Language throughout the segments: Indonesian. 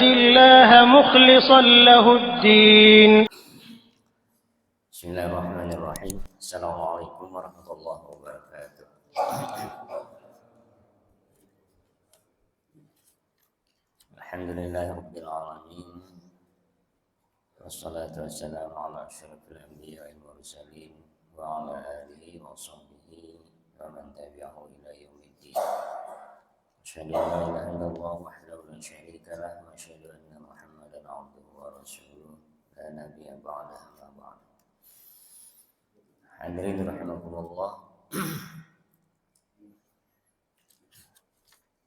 الله مخلصا له الدين. بسم الله الرحمن الرحيم. السلام عليكم ورحمة الله وبركاته. الحمد لله رب العالمين, والصلاة والسلام على أشرف الأنبياء والمرسلين وعلى آله وصحبه ومن تبعه إلى يوم الدين. أشهد أن لا إله إلا الله وحده لا شريك له, وأشهد أن محمدا عبده ورسوله لا نبي بعده أما بعد. Hadirin rahimakumullah.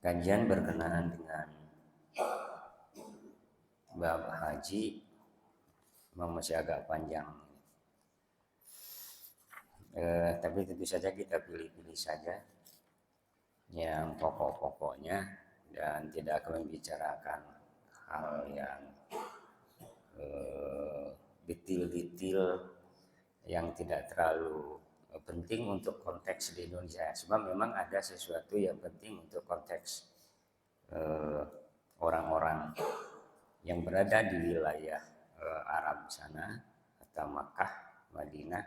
Kajian berkenaan dengan bab haji memang masih agak panjang. Tapi tentu saja kita pilih-pilih saja yang pokok-pokoknya dan tidak akan membicarakan hal yang detail-detail yang tidak terlalu penting untuk konteks di Indonesia. Sebab memang ada sesuatu yang penting untuk konteks orang-orang yang berada di wilayah Arab sana atau Makkah, Madinah.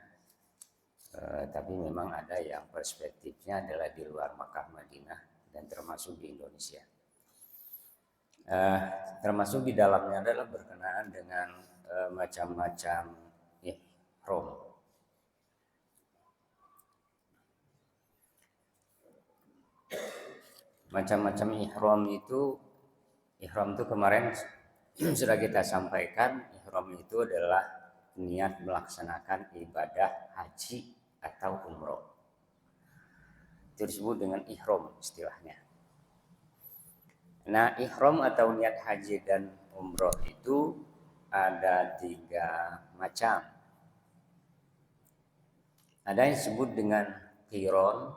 Tapi memang ada yang perspektifnya adalah di luar Makkah, Madinah dan termasuk di Indonesia. Termasuk di dalamnya adalah berkenaan dengan macam-macam ihram. Macam-macam ihram itu kemarin sudah kita sampaikan. Ihram itu adalah niat melaksanakan ibadah haji atau umroh. Itu disebut dengan ihram istilahnya. Nah, ihram atau niat haji dan umroh itu ada 3 macam. Ada yang disebut dengan qiran,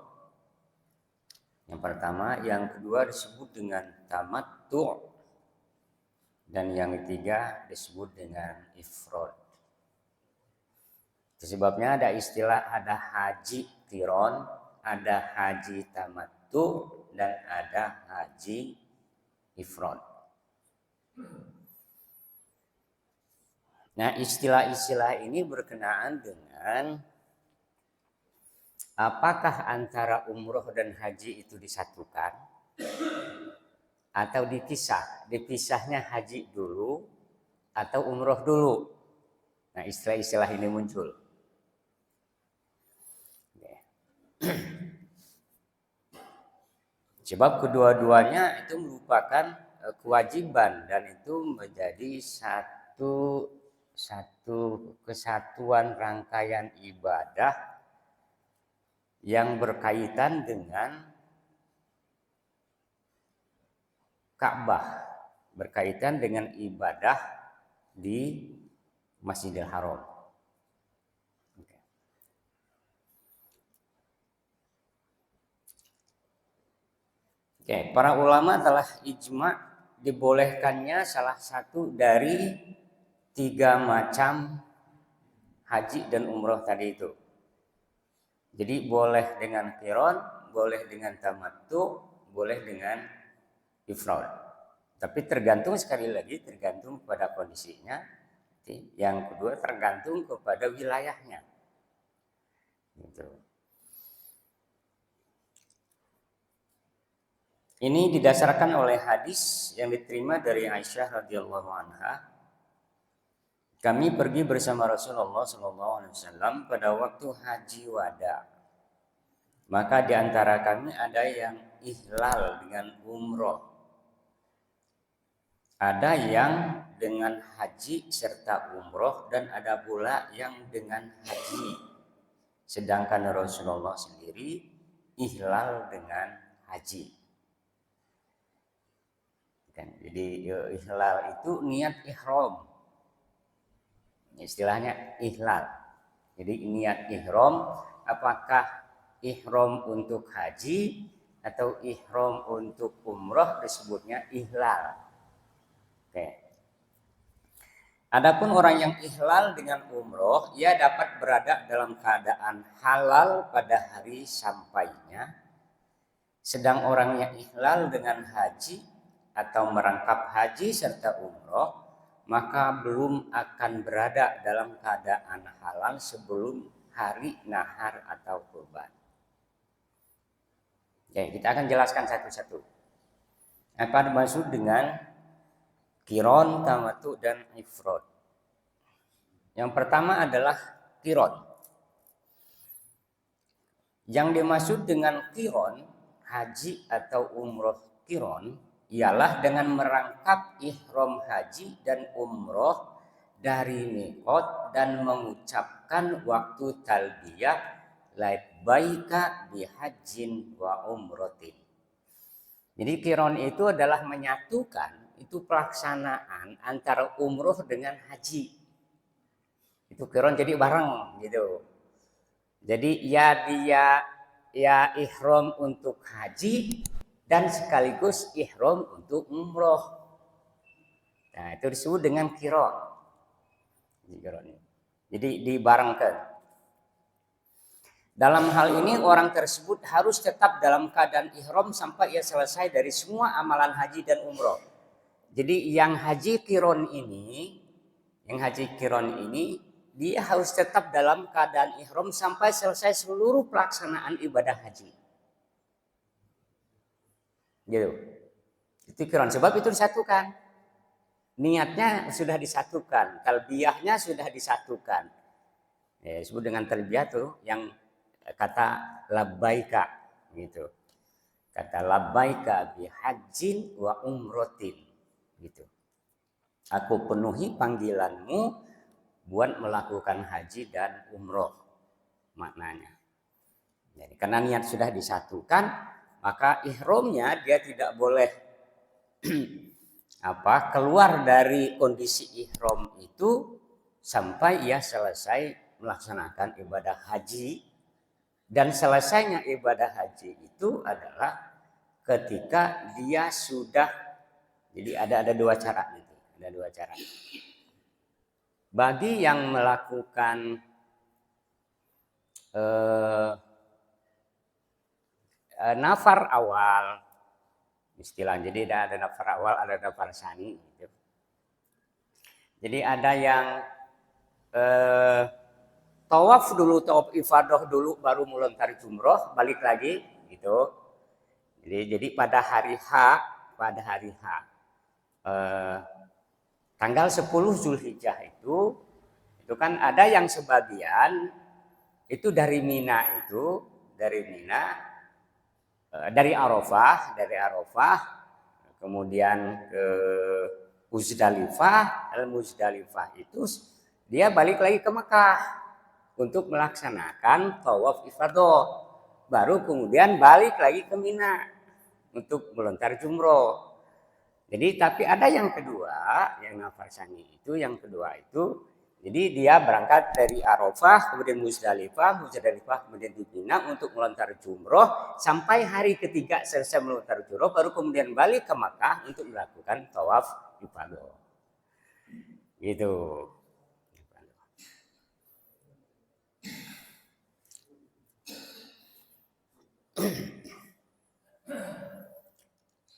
yang pertama, yang kedua disebut dengan tamattu', dan yang ketiga disebut dengan ifrad. Sebabnya ada istilah, ada haji qiran, ada haji tamattu, dan ada haji ifrad. Nah, istilah-istilah ini berkenaan dengan apakah antara umroh dan haji itu disatukan atau dipisah. Dipisahnya haji dulu atau umroh dulu. Nah, istilah-istilah ini muncul. Sebab kedua-duanya itu merupakan kewajiban dan itu menjadi satu kesatuan rangkaian ibadah yang berkaitan dengan Ka'bah, berkaitan dengan ibadah di Masjidil Haram. Oke, para ulama telah ijma dibolehkannya salah satu dari 3 macam haji dan umroh tadi itu. Jadi boleh dengan qiran, boleh dengan tamattu, boleh dengan ifrad. Tapi tergantung, sekali lagi tergantung pada kondisinya. Yang kedua tergantung kepada wilayahnya. Gitu. Ini didasarkan oleh hadis yang diterima dari Aisyah radhiyallahu anha. Kami pergi bersama Rasulullah SAW pada waktu haji wada. Maka di antara kami ada yang ihlal dengan umroh, ada yang dengan haji serta umroh, dan ada pula yang dengan haji. Sedangkan Rasulullah sendiri ihlal dengan haji. Jadi ihlal itu niat ihram. Istilahnya ihlal. Jadi niat ihram, apakah ihram untuk haji atau ihram untuk umroh, disebutnya ihlal. Oke. Adapun orang yang ihlal dengan umroh, ia dapat berada dalam keadaan halal pada hari sampainya. Sedang orang yang ihlal dengan haji atau merangkap haji serta umroh, maka belum akan berada dalam keadaan halal sebelum hari nahar atau kurban. Oke, kita akan jelaskan satu-satu. Apa dimaksud dengan qiron, tamattu, dan ifrad? Yang pertama adalah qiron. Yang dimaksud dengan qiron, haji atau umroh qiron, ialah dengan merangkap ihram haji dan umroh dari miqat dan mengucapkan waktu talbiyah labbaika bihajjin wa umrotin. Jadi qiron itu adalah menyatukan itu pelaksanaan antara umroh dengan haji. Itu qiron jadi bareng gitu. Jadi ya ihram untuk haji dan sekaligus ihram untuk umroh. Nah, itu disebut dengan qiron. Jadi dibarengkan. Dalam hal ini orang tersebut harus tetap dalam keadaan ihram sampai ia selesai dari semua amalan haji dan umroh. Jadi yang haji qiron ini, dia harus tetap dalam keadaan ihram sampai selesai seluruh pelaksanaan ibadah haji. Gitu. Itu qiron, sebab itu disatukan. Niatnya sudah disatukan, talbiyahnya sudah disatukan. Ya, disebut dengan talbiyah tuh yang kata labbaika gitu. Kata labbaika bihajjin wa umrotin gitu. Aku penuhi panggilanmu buat melakukan haji dan umroh, maknanya. Jadi karena niat sudah disatukan, maka ihramnya dia tidak boleh keluar dari kondisi ihram itu sampai ia selesai melaksanakan ibadah haji. Dan selesainya ibadah haji itu adalah ketika dia sudah, jadi ada dua cara gitu, ada dua cara. Bagi yang melakukan nafar awal, istilah, jadi ada nafar awal, ada nafar sani gitu. Jadi ada yang tawaf dulu, tawaf ifadah dulu, baru melontar jumroh, balik lagi gitu. Jadi pada hari H, tanggal 10 Zulhijjah itu kan ada yang sebagian itu dari Mina, dari Arafah, kemudian ke Muzdalifah. Al-Muzdalifah itu dia balik lagi ke Mekah untuk melaksanakan tawaf ifadah, baru kemudian balik lagi ke Mina untuk melontar jumroh. Jadi tapi ada yang kedua, yang nafar sani itu, jadi dia berangkat dari Arafah, kemudian Muzdalifah kemudian di Mina untuk melontar jumroh sampai hari ketiga selesai melontar jumroh, baru kemudian balik ke Makkah untuk melakukan tawaf ifadah. Gitu.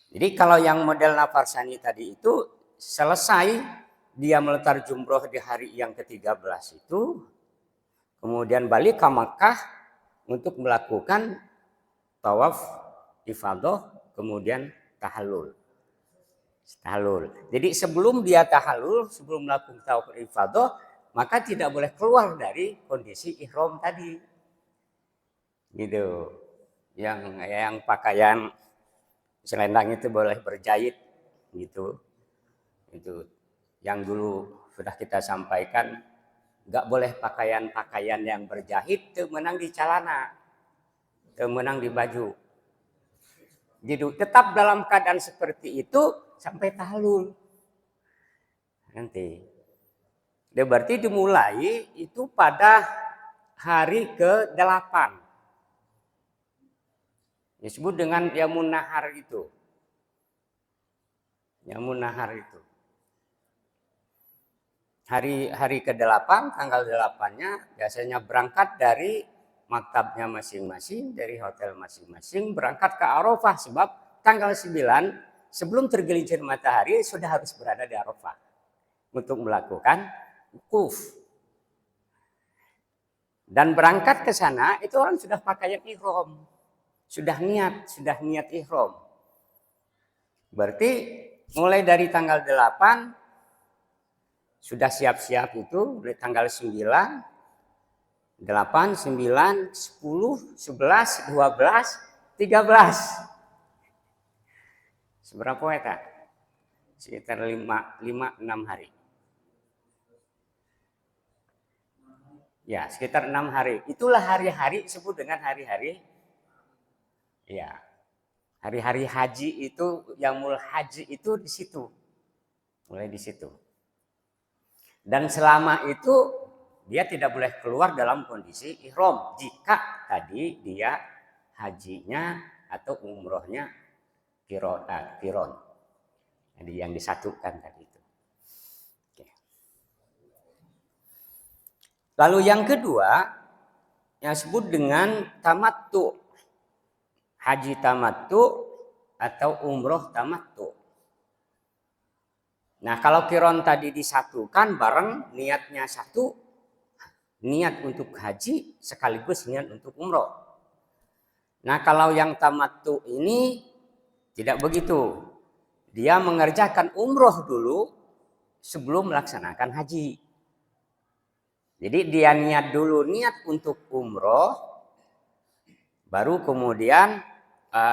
Jadi kalau yang model nafar sani tadi itu selesai dia melontar jumroh di hari yang ke-13 itu, kemudian balik ke Makkah untuk melakukan tawaf ifadah, kemudian tahallul. Jadi sebelum dia tahallul, sebelum melakukan tawaf ifadah, maka tidak boleh keluar dari kondisi ihram tadi. Gitu. Yang pakaian selendang itu boleh berjahit gitu. Itu yang dulu sudah kita sampaikan, nggak boleh pakaian yang berjahit itu menang di celana, itu menang di baju. Jadi tetap dalam keadaan seperti itu sampai tahallul. Nanti. Dia berarti dimulai itu pada hari ke-8. Disebut dengan Yamun Nahar itu. Yamun Nahar itu. Hari ke-8, tanggal 8-nya biasanya berangkat dari maktabnya masing-masing, dari hotel masing-masing, berangkat ke Arafah sebab tanggal 9 sebelum tergelincir matahari sudah harus berada di Arafah untuk melakukan wukuf. Dan berangkat ke sana itu orang sudah pakaian ihram. Sudah niat ihram. Berarti mulai dari tanggal 8 sudah siap-siap itu, dari tanggal 9, 8, 9, 10, 11, 12, 13. Seberapa ya? Sekitar 5-6 hari. Ya, sekitar 6 hari. Itulah hari-hari disebut dengan hari-hari. Ya, hari-hari haji itu, Yaumul Haji itu di situ. Mulai di situ. Dan selama itu dia tidak boleh keluar dalam kondisi ihram jika tadi dia hajinya atau umrohnya qiron. Jadi yang disatukan tadi itu. Oke. Lalu yang kedua yang disebut dengan tamattu. Haji tamattu atau umroh tamattu. Nah, kalau qiron tadi disatukan bareng niatnya satu, niat untuk haji sekaligus niat untuk umroh. Nah, kalau yang tamattu ini tidak begitu. Dia mengerjakan umroh dulu sebelum melaksanakan haji. Jadi dia niat dulu niat untuk umroh, baru kemudian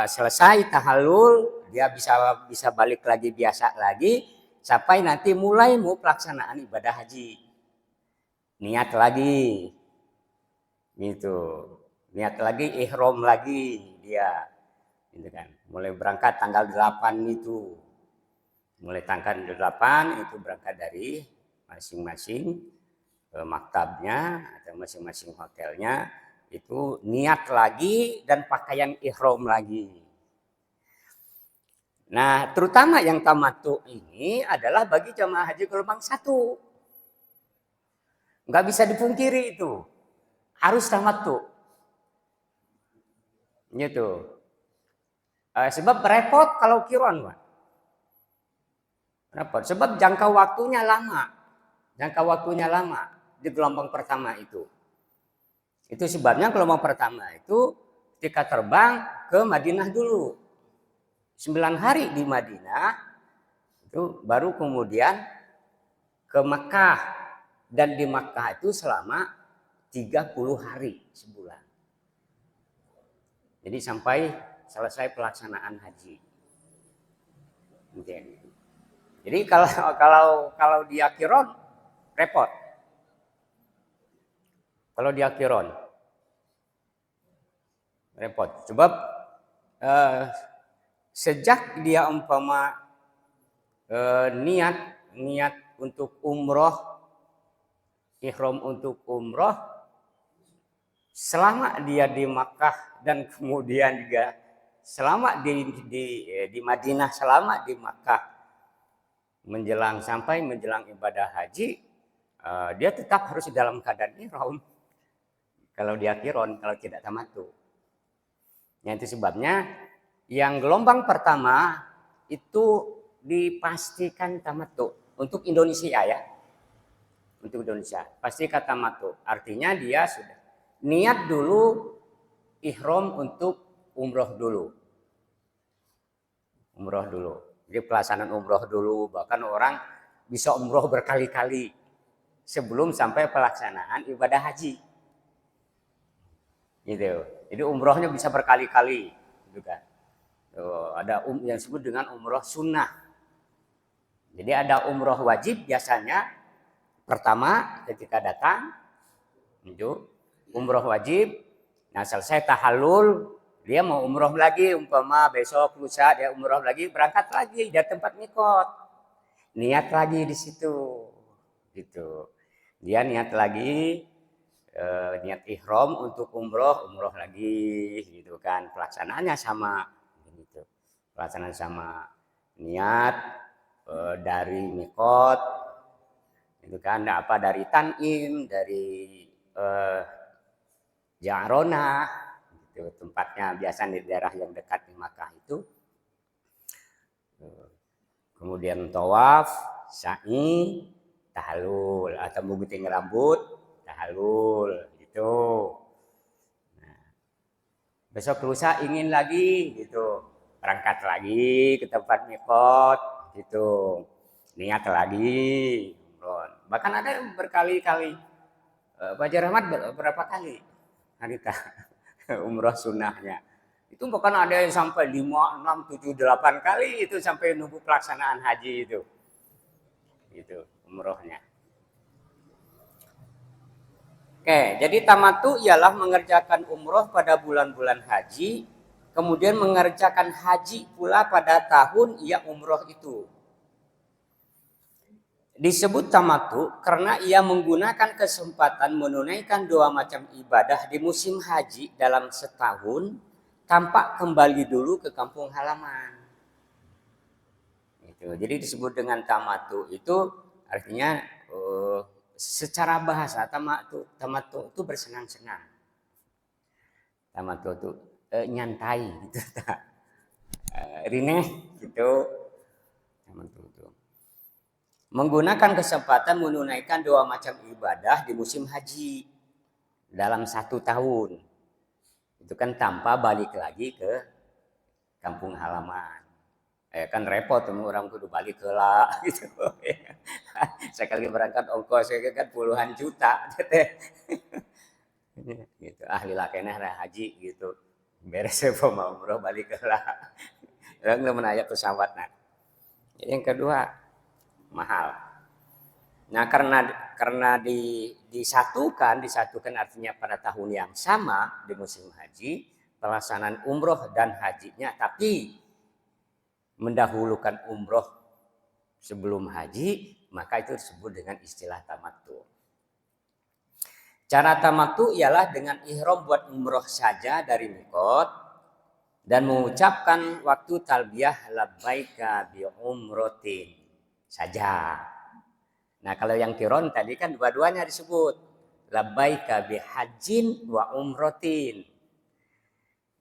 selesai tahallul, dia bisa balik lagi biasa lagi sampai nanti mulai mau pelaksanaan ibadah haji. Niat lagi. Gitu. Niat lagi ihram lagi dia. Gitu kan. Mulai berangkat tanggal 8 itu. Mulai tanggal 8 itu berangkat dari masing-masing maktabnya atau masing-masing hotelnya. Itu niat lagi dan pakaian ihram lagi. Nah, terutama yang tamattu ini adalah bagi jamaah haji gelombang 1. Nggak bisa dipungkiri itu. Harus tamattu. Gitu. Sebab repot kalau qiron, Pak. Repot. Sebab jangka waktunya lama. Jangka waktunya lama di gelombang pertama itu. Itu sebabnya gelombang pertama itu ketika terbang ke Madinah dulu. 9 hari di Madinah, itu baru kemudian ke Makkah. Dan di Makkah itu selama 30 hari sebulan. Jadi sampai selesai pelaksanaan haji. Jadi kalau dia qiron repot. Kalau dia qiron repot. Sebab sejak dia umpama niat untuk umroh, ihram untuk umroh, selama dia di Makkah dan kemudian juga selama di Madinah, selama di Makkah sampai menjelang ibadah haji, dia tetap harus dalam keadaan ihram. Kalau dia qiron, kalau tidak tamattu. Itu sebabnya yang gelombang pertama itu dipastikan tamattu untuk Indonesia ya. Untuk Indonesia pastikan tamattu. Artinya dia sudah niat dulu ihram untuk umroh dulu. Umroh dulu. Jadi pelaksanaan umroh dulu, bahkan orang bisa umroh berkali-kali sebelum sampai pelaksanaan ibadah haji. Gitu. Jadi umrohnya bisa berkali-kali, gitu kan. Ada yang disebut dengan umroh sunnah. Jadi ada umroh wajib biasanya pertama ketika datang, itu umroh wajib. Nah selesai tahallul, dia mau umroh lagi, umpama besok lusa dia umroh lagi, berangkat lagi dari tempat mikot, niat lagi di situ, gitu. Dia niat lagi. Niat ihram untuk umroh lagi gitu kan, pelaksanaannya sama gitu, pelaksanaan sama, niat dari mikot itu kan, apa dari Tanim, dari Ja'ronah gitu, tempatnya biasa di daerah yang dekat di Makkah itu Kemudian tawaf, sa'i, tahallul atau menggunting rambut, tahallul gitu. Nah, besok lusa ingin lagi gitu, berangkat lagi ke tempat miqat gitu. Niat lagi. Bahkan ada yang berkali-kali. Pak Rahmat berapa kali Harita umroh sunnahnya? Itu bukan ada yang sampai 5, 6, 7, 8 kali itu sampai nunggu pelaksanaan haji itu. Itu umrohnya. Oke, jadi tamattu ialah mengerjakan umroh pada bulan-bulan haji, kemudian mengerjakan haji pula pada tahun ia umroh itu. Disebut tamattu karena ia menggunakan kesempatan menunaikan 2 macam ibadah di musim haji dalam setahun tanpa kembali dulu ke kampung halaman. Jadi disebut dengan tamattu itu artinya secara bahasa tamattu itu bersenang-senang. Tamattu itu nyantai gitu. Rineh gitu. Tamattu itu. Menggunakan kesempatan menunaikan 2 macam ibadah di musim haji dalam 1 tahun. Itu kan tanpa balik lagi ke kampung halaman. Kan repot orang kudu balik ke lah gitu. Sekali berangkat ongkos kan puluhan juta gitu. Ahli lakenah haji gitu. Beres mau umroh balik ke lah. Yang menanya pesawat nah. Yang kedua mahal. Nah, karena disatukan artinya pada tahun yang sama di musim haji, pelaksanaan umroh dan hajinya, tapi mendahulukan umroh sebelum haji, maka itu disebut dengan istilah tamattu. Cara tamattu ialah dengan ihram buat umroh saja dari miqat dan mengucapkan waktu talbiyah labbaika bi umrotin saja. Nah, kalau yang qiron tadi kan dua-duanya disebut labbaika bi hajjin wa umrotin.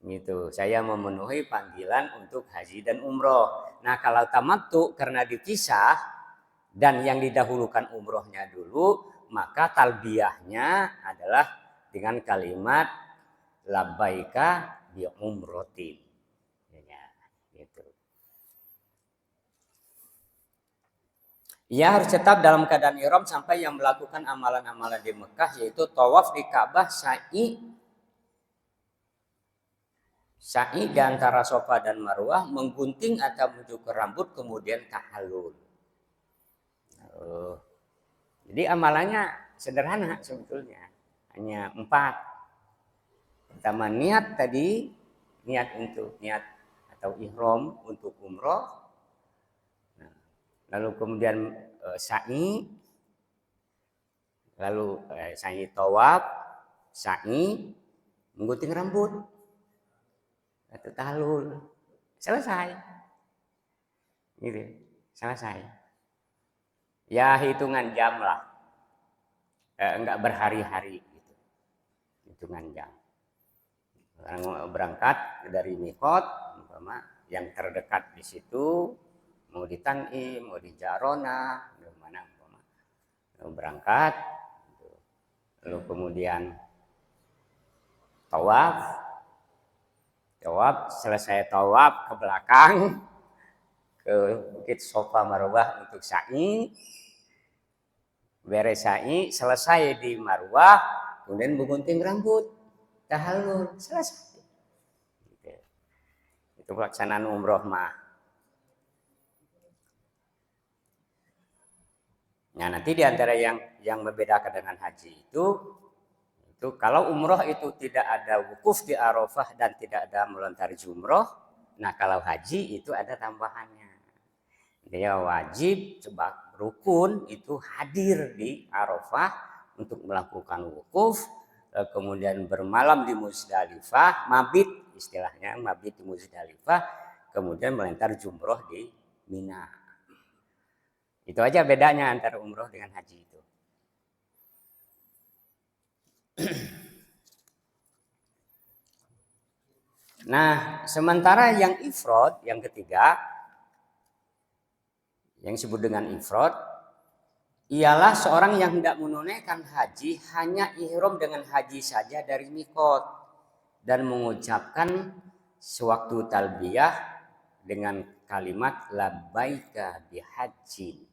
Gitu. Saya memenuhi panggilan untuk haji dan umroh. Nah, kalau tamattu karena dipisah dan yang didahulukan umrohnya dulu, maka talbiyahnya adalah dengan kalimat labbaika bi umrotin. Ya, gitu. Ia harus tetap dalam keadaan ihram sampai yang melakukan amalan-amalan di Mekah, yaitu tawaf di Ka'bah, sa'i di antara Safa dan Marwah, menggunting atau mencukur rambut, kemudian tahallul. Jadi amalannya sederhana sebetulnya, hanya 4. Pertama niat tadi, niat atau ihram untuk umroh. Lalu kemudian sa'i, lalu sa'i tawaf, sa'i menggunting rambut atau tahallul, selesai. Gitu, selesai. Ya hitungan jam lah, enggak berhari-hari gitu, hitungan jam. Orang berangkat dari miqat, yang terdekat di situ. Mau di Tan'im, mau di Jarona, di mana berangkat, lalu kemudian tawaf, selesai tawaf ke belakang, ke bukit Safa Marwah untuk sa'i, beres sa'i, selesai di Marwah, kemudian menggunting rambut, tahallul, selesai. Itu pelaksanaan umroh mah. Nah, nanti di antara yang membedakan dengan haji itu kalau umroh itu tidak ada wukuf di Arafah dan tidak ada melontari jumroh. Nah, kalau haji itu ada tambahannya. Dia wajib sebab rukun itu hadir di Arafah untuk melakukan wukuf, kemudian bermalam di Muzdalifah, mabit istilahnya, mabit di Muzdalifah, kemudian melontar jumroh di Mina. Itu aja bedanya antara umroh dengan haji itu. Nah, sementara yang ifrad, yang ketiga, yang disebut dengan ifrad ialah seorang yang hendak menunaikan haji hanya ihram dengan haji saja dari mikot dan mengucapkan sewaktu talbiyah dengan kalimat labbaika bihajjin.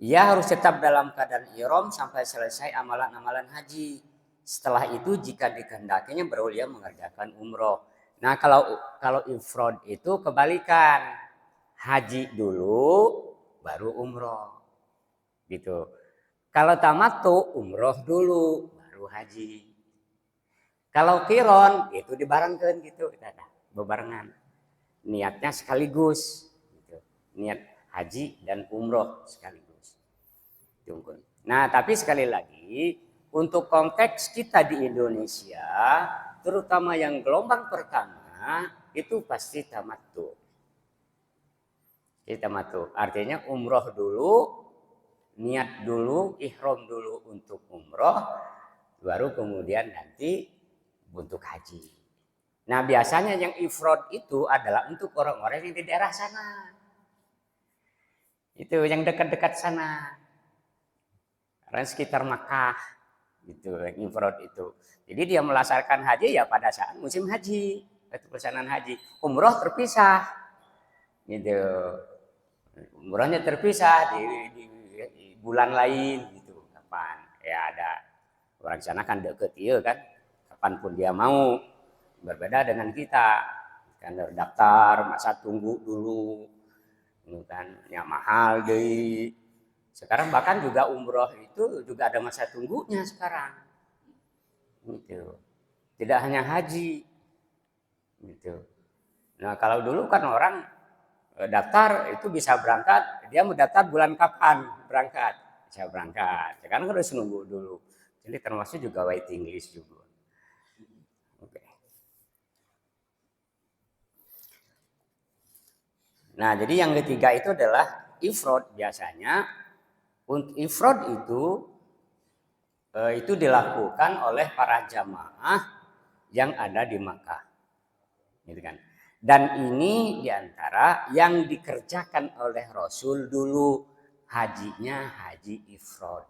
Ia harus tetap dalam keadaan ihram sampai selesai amalan-amalan haji. Setelah itu jika dikehendakinya baru ia mengerjakan umroh. Nah, kalau ifrad itu kebalikan. Haji dulu baru umroh. Gitu. Kalau tamattu umroh dulu baru haji. Kalau qiron itu dibarengkeun gitu, bebarengan. Niatnya sekaligus gitu. Niat haji dan umroh sekaligus. Nah, tapi sekali lagi untuk konteks kita di Indonesia, terutama yang gelombang pertama itu pasti tamattu. Tamattu artinya umroh dulu, niat dulu, ihram dulu untuk umroh, baru kemudian nanti untuk haji. Nah, biasanya yang ifrad itu adalah untuk orang-orang yang di daerah sana. Itu yang dekat-dekat sana. Karena sekitar Makkah gitu, yang ifrad itu. Jadi dia melaksanakan haji ya pada saat musim haji, waktu pelaksanaan haji. Umroh terpisah. Gitu. Umrohnya terpisah di bulan lain gitu. Kapan? Ya ada orang sana kan deket ya kan. Kapanpun dia mau. Berbeda dengan kita. Kan daftar, masa tunggu dulu. Kan ya mahal deh. Sekarang bahkan juga umroh itu juga ada masa tunggunya sekarang. Gitu. Tidak hanya haji. Gitu. Nah, kalau dulu kan orang daftar itu bisa berangkat, dia mau daftar bulan kapan berangkat, bisa berangkat. Sekarang harus nunggu dulu. Jadi termasuk juga waiting list juga. Oke. Nah, jadi yang ketiga itu adalah ifrad. Biasanya untuk ifrad itu dilakukan oleh para jamaah yang ada di Makkah. Gitu kan. Dan ini diantara yang dikerjakan oleh Rasul dulu, hajinya haji ifrad.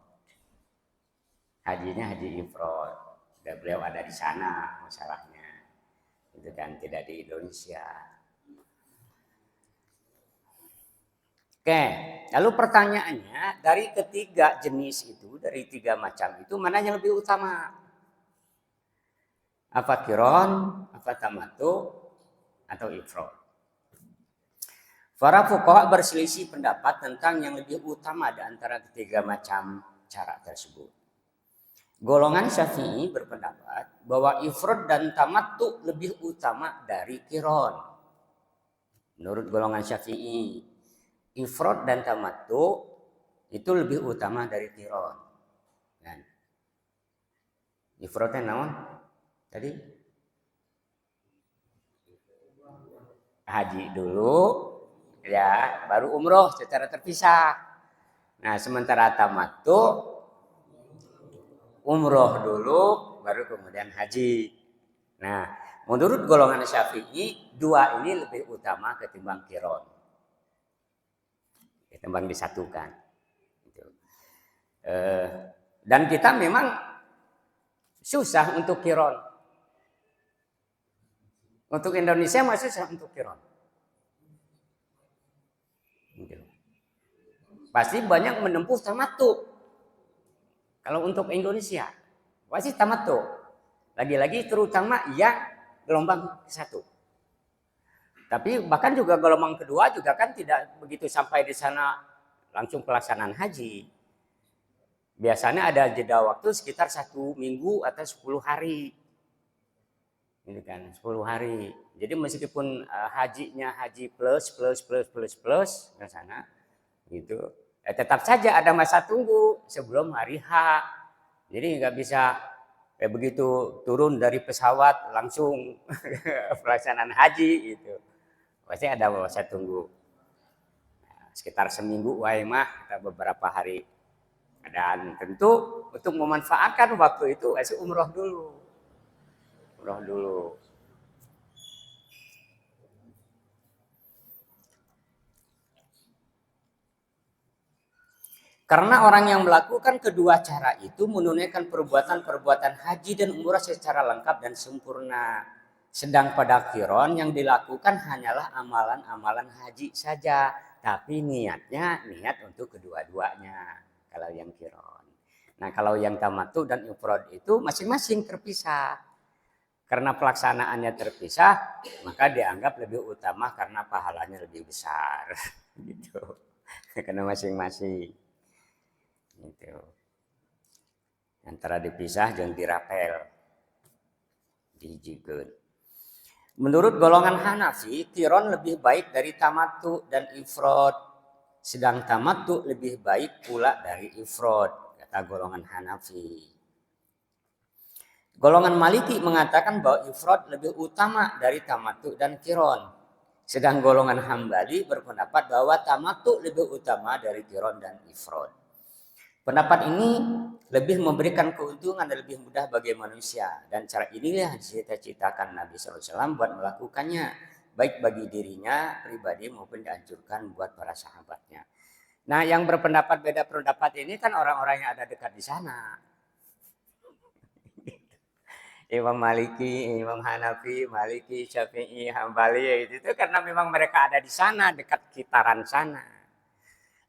Hajinya haji ifrad. Dan beliau ada di sana masalahnya. Itu kan tidak di Indonesia. Oke, lalu pertanyaannya dari ketiga jenis itu, dari tiga macam itu mana yang lebih utama? Apa qiron, apa tamattu, atau ifrad? Para fuqaha berselisih pendapat tentang yang lebih utama di antara ketiga macam cara tersebut. Golongan Syafi'i berpendapat bahwa ifrad dan tamattu lebih utama dari qiron. Menurut golongan Syafi'i, ifrad dan tamattu itu lebih utama dari qiron. Kan? Ifradnya naon? Tadi haji dulu, ya, baru umroh secara terpisah. Nah, sementara tamattu umroh dulu, baru kemudian haji. Nah, menurut golongan Syafi'i, dua ini lebih utama ketimbang qiron. Ketimbang disatukan. Gitu. Dan kita memang susah untuk qiron. Untuk Indonesia masih susah untuk qiron. Pasti banyak menempuh tamattu. Kalau untuk Indonesia, pasti tamattu. Lagi-lagi terutama yang gelombang satu. Tapi bahkan juga gelombang kedua juga kan tidak begitu sampai di sana langsung pelaksanaan haji. Biasanya ada jeda waktu sekitar 1 minggu atau 10 hari. Ini kan 10 hari. Jadi meskipun hajinya haji plus ke sana gitu, tetap saja ada masa tunggu sebelum hari H. Jadi nggak bisa begitu turun dari pesawat langsung pelaksanaan haji gitu. Pasti ada masa tunggu. Nah, sekitar seminggu wae mah atau beberapa hari. Dan tentu untuk memanfaatkan waktu itu masih umroh dulu. Umroh dulu. Karena orang yang melakukan kedua cara itu menunaikan perbuatan-perbuatan haji dan umrah secara lengkap dan sempurna. Sedang pada qiron yang dilakukan hanyalah amalan-amalan haji saja. Tapi niatnya niat untuk kedua-duanya. Kalau yang qiron. Nah kalau yang tamattu dan ifrad itu masing-masing terpisah. Karena pelaksanaannya terpisah, maka dianggap lebih utama karena pahalanya lebih besar. Gitu. Karena masing-masing. Gitu. Antara dipisah jeung dirapel. Dijikeun. Menurut golongan Hanafi, qiron lebih baik dari tamattu dan ifrad. Sedang tamattu lebih baik pula dari ifrad, kata golongan Hanafi. Golongan Maliki mengatakan bahwa ifrad lebih utama dari tamattu dan qiron. Sedang golongan Hambali berpendapat bahwa tamattu lebih utama dari qiron dan ifrad. Pendapat ini lebih memberikan keuntungan dan lebih mudah bagi manusia. Dan cara inilah dicita-citakan Nabi SAW buat melakukannya. Baik bagi dirinya pribadi maupun dianjurkan buat para sahabatnya. Nah yang berpendapat beda pendapat ini kan orang-orang yang ada dekat di sana. Imam Maliki, Imam Hanafi, Maliki, Syafi'i, Hambali itu karena memang mereka ada di sana, dekat kitaran sana.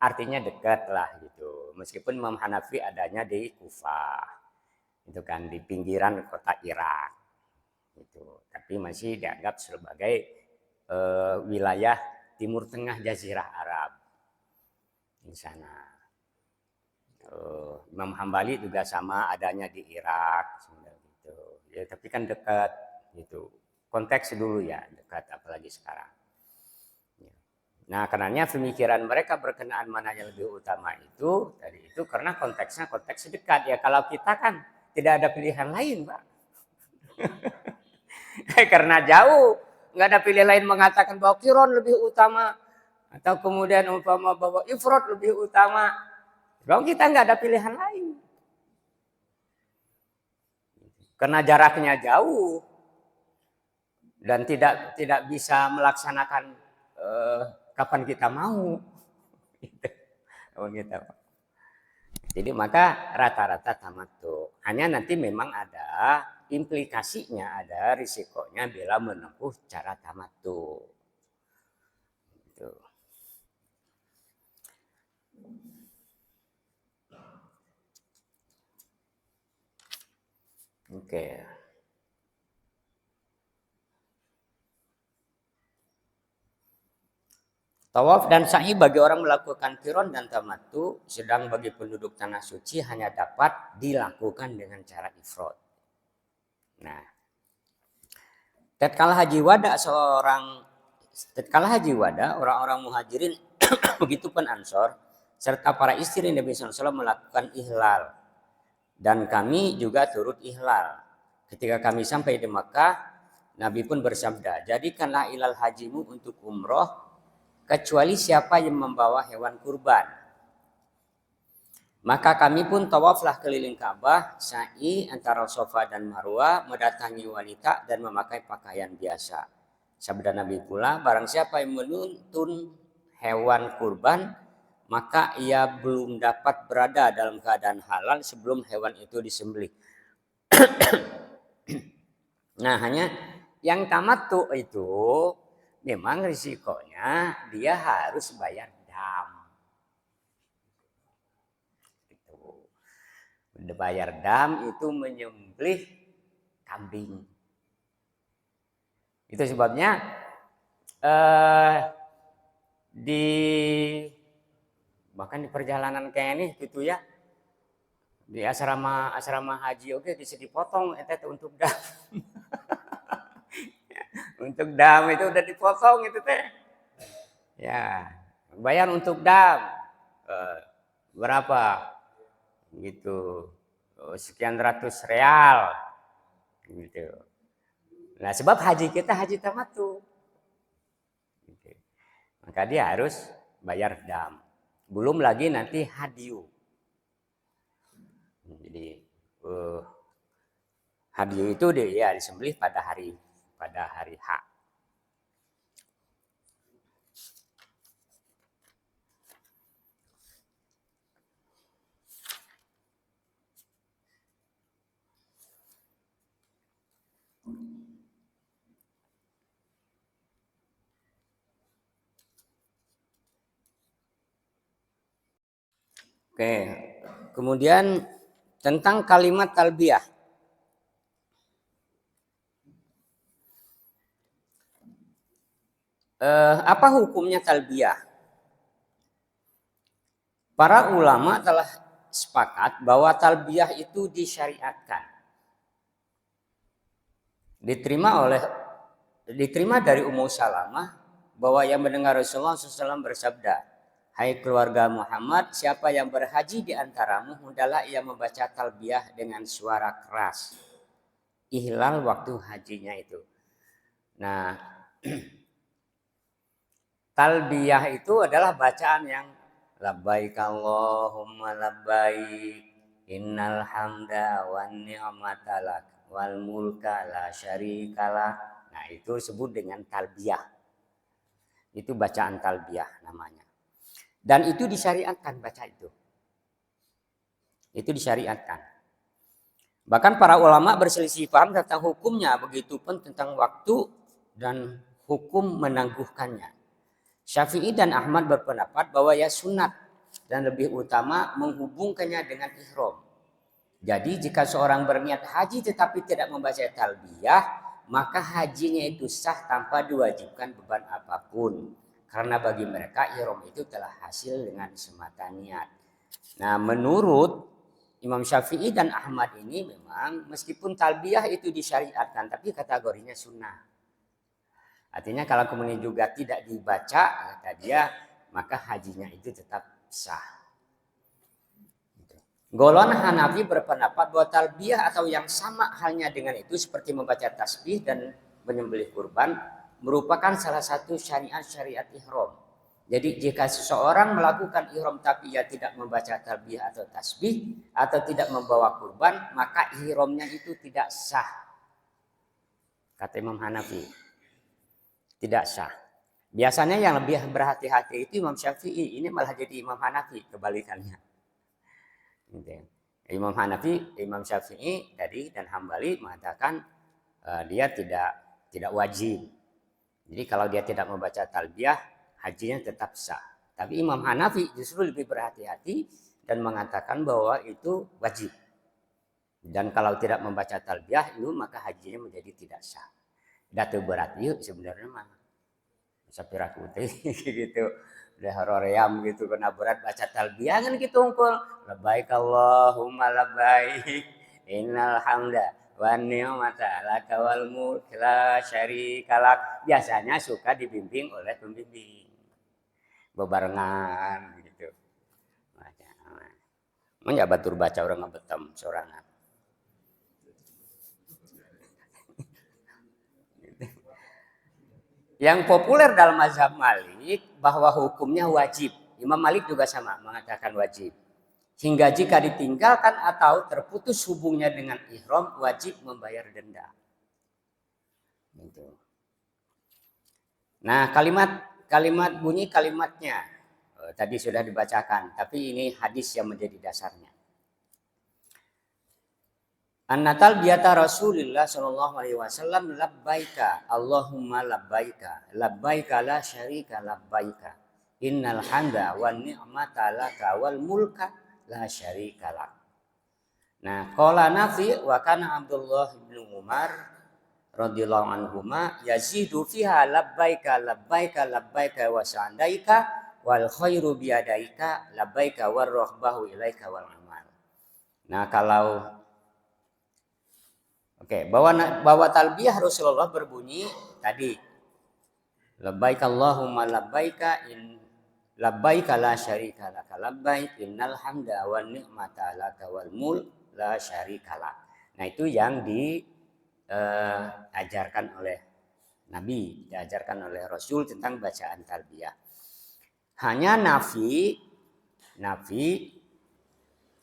Artinya dekat lah gitu. Meskipun Imam Hanafi adanya di Kufah. Itu kan di pinggiran kota Irak. Gitu. Tapi masih dianggap sebagai wilayah Timur Tengah Jazirah Arab. Di sana. Imam Hambali juga sama adanya di Irak. Gitu. Ya, tapi kan dekat gitu. Konteks dulu ya, dekat apalagi sekarang. Nah, karenanya pemikiran mereka berkenaan mana yang lebih utama itu tadi itu karena konteksnya konteks dekat ya. Kalau kita kan tidak ada pilihan lain, Pak. Karena jauh, nggak ada pilihan lain mengatakan bahwa qiron lebih utama atau kemudian umpama bahwa ifrad lebih utama. Kalau kita nggak ada pilihan lain. Karena jaraknya jauh dan tidak bisa melaksanakan kapan kita mau. Gitu. Jadi maka rata-rata tamattu. Hanya nanti memang ada implikasinya, ada risikonya bila menempuh cara tamattu. Gitu. Oke. Tawaf dan sa'i bagi orang melakukan qiron dan tamattu, sedang bagi penduduk tanah suci hanya dapat dilakukan dengan cara ifrad. Nah, tatkala haji wada orang-orang muhajirin begitupun ansor serta para istri Nabi SAW melakukan ihlal. Dan kami juga turut ihlal. Ketika kami sampai di Makkah, Nabi pun bersabda, jadikanlah ihlal hajimu untuk umroh, kecuali siapa yang membawa hewan kurban. Maka kami pun tawaflah keliling Ka'bah, sa'i antara Safa dan Marwah, mendatangi wanita dan memakai pakaian biasa. Sabda Nabi pula, barang siapa yang menuntun hewan kurban, maka ia belum dapat berada dalam keadaan halal sebelum hewan itu disembelih. Nah, hanya yang tamattu itu memang risikonya dia harus bayar dam. Gitu. Bayar dam itu menyembelih kambing. Itu sebabnya bahkan di perjalanan kayak ini gitu ya, di asrama haji oke bisa dipotong untuk dam. Untuk dam itu udah dipotong itu teh ya, bayar untuk dam berapa gitu, sekian ratus real gitu. Nah sebab haji kita haji tamattu gitu. Maka dia harus bayar dam. Belum lagi nanti hadiu. Jadi hadiu itu dia disembelih pada hari H. Oke. Kemudian tentang kalimat talbiyah. Apa hukumnya talbiyah? Para ulama telah sepakat bahwa talbiyah itu disyariatkan. Diterima dari Ummu Salamah bahwa yang mendengar Rasulullah SAW bersabda, "Hai keluarga Muhammad, siapa yang berhaji di antaramu, hendaklah ia membaca talbiyah dengan suara keras. Ihlal waktu hajinya itu." Nah, talbiyah itu adalah bacaan yang labbaik Allahumma labbaik innal hamda wan ni'mata lak wal mulka la syarikalah. Nah, itu disebut dengan talbiyah. Itu bacaan talbiyah namanya. Dan itu disyariatkan baca itu. Itu disyariatkan. Bahkan para ulama berselisih paham tentang hukumnya, begitupun tentang waktu dan hukum menangguhkannya. Syafi'i dan Ahmad berpendapat bahwa ya sunat dan lebih utama menghubungkannya dengan ihram. Jadi jika seorang berniat haji tetapi tidak membaca talbiyah, maka hajinya itu sah tanpa diwajibkan beban apapun. Karena bagi mereka ihram itu telah hasil dengan semata niat. Nah, menurut Imam Syafi'i dan Ahmad ini memang meskipun talbiyah itu disyariatkan, tapi kategorinya sunnah. Artinya kalau kemudian juga tidak dibaca kata dia, maka hajinya itu tetap sah. Golongan Hanafi berpendapat bahwa talbiyah atau yang sama halnya dengan itu seperti membaca tasbih dan menyembelih kurban merupakan salah satu syariat ihram. Jadi jika seseorang melakukan ihram tapi ia tidak membaca talbiyah atau tasbih atau tidak membawa kurban, maka ihramnya itu tidak sah. Kata Imam Hanafi. Tidak sah. Biasanya yang lebih berhati-hati itu Imam Syafi'i, ini malah jadi Imam Hanafi kebalikannya. Imam Hanafi, Imam Syafi'i tadi dan Hambali mengatakan dia tidak wajib. Jadi kalau dia tidak membaca talbiyah, hajinya tetap sah. Tapi Imam Hanafi justru lebih berhati-hati dan mengatakan bahwa itu wajib. Dan kalau tidak membaca talbiyah itu maka hajinya menjadi tidak sah. Datu berat yuk sebenarnya mah. Sapira putih gitu. Udah horoream gitu kena berat baca talbiyah kan gitu unggul. Labbaik Allahumma labbaik innal hamda wan ni'mata laka wal mulk la syarika. Biasanya suka dibimbing oleh pembimbing. Bebarengan gitu. Manya batur baca orang ngebetem sorangan. Yang populer dalam mazhab Malik bahwa hukumnya wajib. Imam Malik juga sama mengatakan wajib. Hingga jika ditinggalkan atau terputus hubungnya dengan ihram, wajib membayar denda. Gitu. Nah, kalimat bunyi kalimatnya tadi sudah dibacakan, tapi ini hadis yang menjadi dasarnya. An-natal biata Rasulullah sallallahu alaihi wasallam labbaika Allahumma labbaika labbaika la syarika labbaika innal hamda wan ni'mata laka wal mulka la syarika lak. Nah, qala Nafi wa kana Abdullah bin Umar radhiyallahu anhuma yazidu fiha labbaika labbaika labbaika wa sa'daika wal khairu biyadaika labbaika war rahbahu ilaika wal amal. Nah, kalau bahwa talbiyah Rasulullah berbunyi tadi labbaik Allahumma labbaika labbaika la syarika laka labbaik innal hamda wan ni'mata laka wal mulk la syarika lak. Nah, itu yang diajarkan oleh Nabi, diajarkan oleh Rasul tentang bacaan talbiyah. Hanya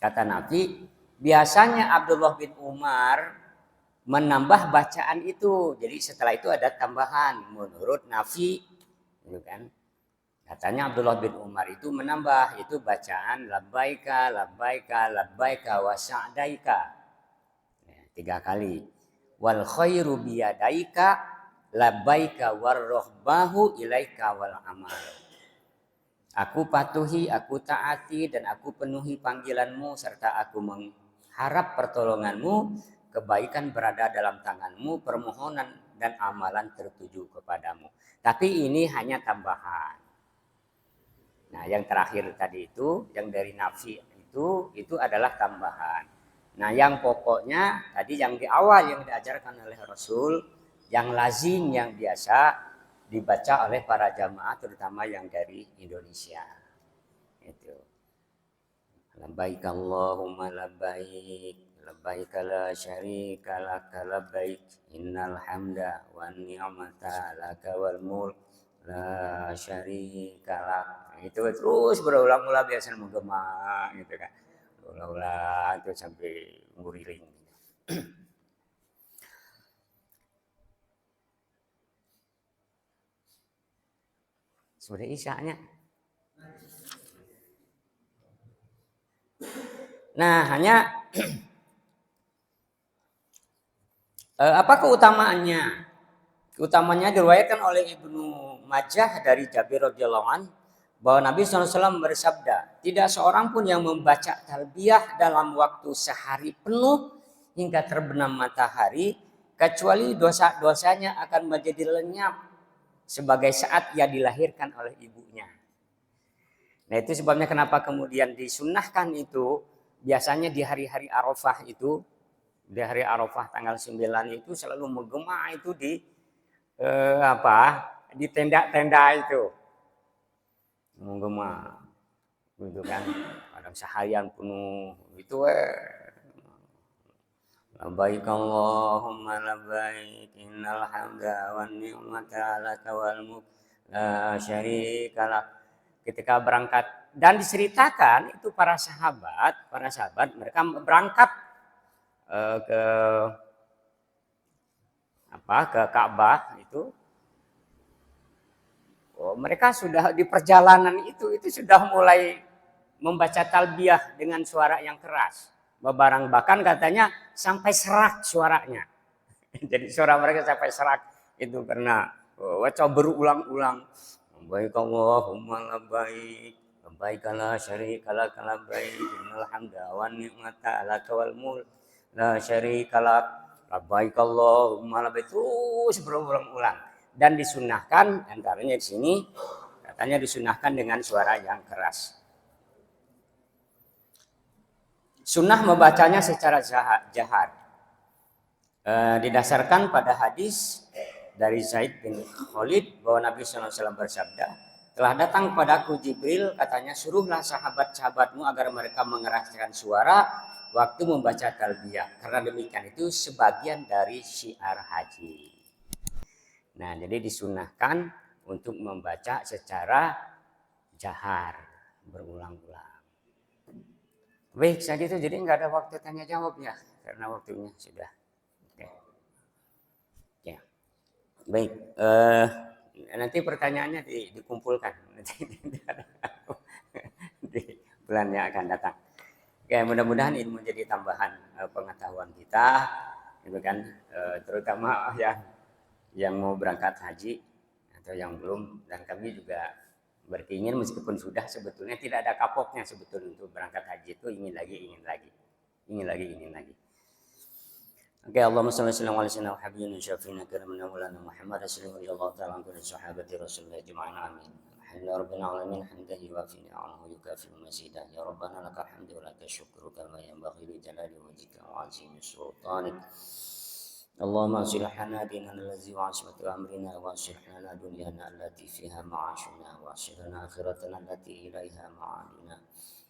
kata Nabi, biasanya Abdullah bin Umar menambah bacaan itu. Jadi setelah itu ada tambahan menurut Nafi, gitu kan. Katanya Abdullah bin Umar itu menambah itu bacaan labbaika labbaika labbaika wa sa'daika. 3 kali. Wal khairu biyadaika labbaika war rahbahu ilaika wal amal. Aku patuhi, aku taati, dan aku penuhi panggilanmu, serta aku mengharap pertolonganmu. Kebaikan berada dalam tanganmu, permohonan dan amalan tertuju kepadamu. Tapi ini hanya tambahan. Nah, yang terakhir tadi itu, yang dari nafi itu adalah tambahan. Nah, yang pokoknya tadi yang di awal yang diajarkan oleh Rasul, yang lazim, yang biasa dibaca oleh para jamaah terutama yang dari Indonesia. Itu. Labbaik Allahumma labbaik, labbaik la syarika lak labbaik, innal hamda wan ni'mata laka wal mulk la syarika lak. Itu terus berulang-ulang biasanya menggema gitu kan. Berulang-ulang itu sampai nguriling. Sudah isya'nya. Nah, hanya apa keutamaannya? Keutamaannya diriwayatkan oleh Ibnu Majah dari Jabir radhiyallahu an bahwa Nabi SAW bersabda, tidak seorang pun yang membaca talbiyah dalam waktu sehari penuh hingga terbenam matahari kecuali dosa-dosanya akan menjadi lenyap sebagai saat ia dilahirkan oleh ibunya. Nah, itu sebabnya kenapa kemudian disunnahkan itu biasanya di hari-hari Arafah itu, di hari Arafah tanggal 9 itu selalu menggema itu di di tenda-tenda itu. Menggema. Gitu kan. Kadang seharian penuh itu labbaik Allahumma labbaik, innal hamda wan ni'mata laka wal mulk la syarika lak. Ketika berangkat dan diceritakan itu para sahabat mereka berangkat ke Ka'bah itu. Mereka sudah di perjalanan itu sudah mulai membaca talbiyah dengan suara yang keras. Bahkan katanya sampai serak suaranya. Jadi suara mereka sampai serak itu karena baca berulang-ulang. Labbaik Allahumma labbaik, labbaik la syarika lak labbaik, innal hamda wan ni'mata laka wal mulk la syarika lak, labbaik Allahumma labbaik, terus berulang-ulang. Dan disunahkan antaranya di sini katanya disunahkan dengan suara yang keras. Sunnah membacanya secara jahar. Didasarkan pada hadis dari Zaid bin Khalid bahwa Nabi SAW bersabda, telah datang padaku Jibril, katanya suruhlah sahabat-sahabatmu agar mereka mengeraskan suara waktu membaca talbiyah. Karena demikian itu sebagian dari syiar haji. Nah, jadi disunahkan untuk membaca secara jahar berulang-ulang. Baik, saja itu jadi nggak ada waktu tanya jawab ya, karena waktunya sudah. Baik, nanti pertanyaannya dikumpulkan di bulan yang akan datang. Oke, mudah-mudahan ini menjadi tambahan pengetahuan kita, gitu kan, terutama yang mau berangkat haji atau yang belum. Dan kami juga berkeinginan meskipun sudah sebetulnya tidak ada kapoknya sebetulnya untuk berangkat haji itu ingin lagi. Oke, Allahumma shalli ala sayyidina wa habibina syafiina karimina maulana Muhammad sallallahu ta'ala alaihi sahabati Rasulullah ajma'in amin. Alhamdulillah rabbil alamin hamdan yuwafi ni'amahu yukafi mazidah. Ya rabbana lakal hamdu wa lakal syukru kama yanbaghi li jalali wajhika wa 'azimi sultanik. Allahumma aslih lana dinana allazi wa 'ismata amrina wa aslih lana dunyana allati fiha ma'ashuna wa aslih lana akhiratana allati ilaiha ma'aduna.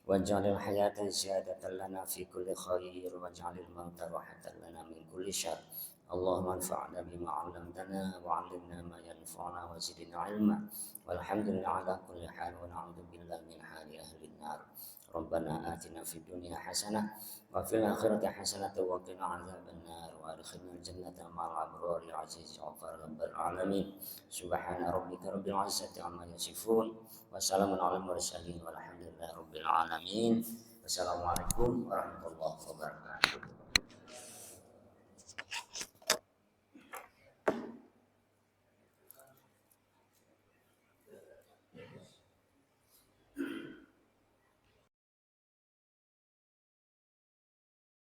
واجعل الحياة زيادة لنا في كل خير واجعل الموت راحة لنا من كل شر اللهم انفعنا بما علمتنا وعلمنا ما ينفعنا وزدنا علما والحمد لله على كل حال ونعوذ بالله من حال أهل النار ربنا آتنا في الدنيا حسنة وفي الآخرة حسنة وقنا عذاب النار وأدخلنا الجنة مع الأبرار العزيز غفار رب العالمين سبحان ربك رب العزة عما يصفون وسلام على المرسلين والحمد لله رب العالمين. Wassalamualaikum warahmatullahi wabarakatuh.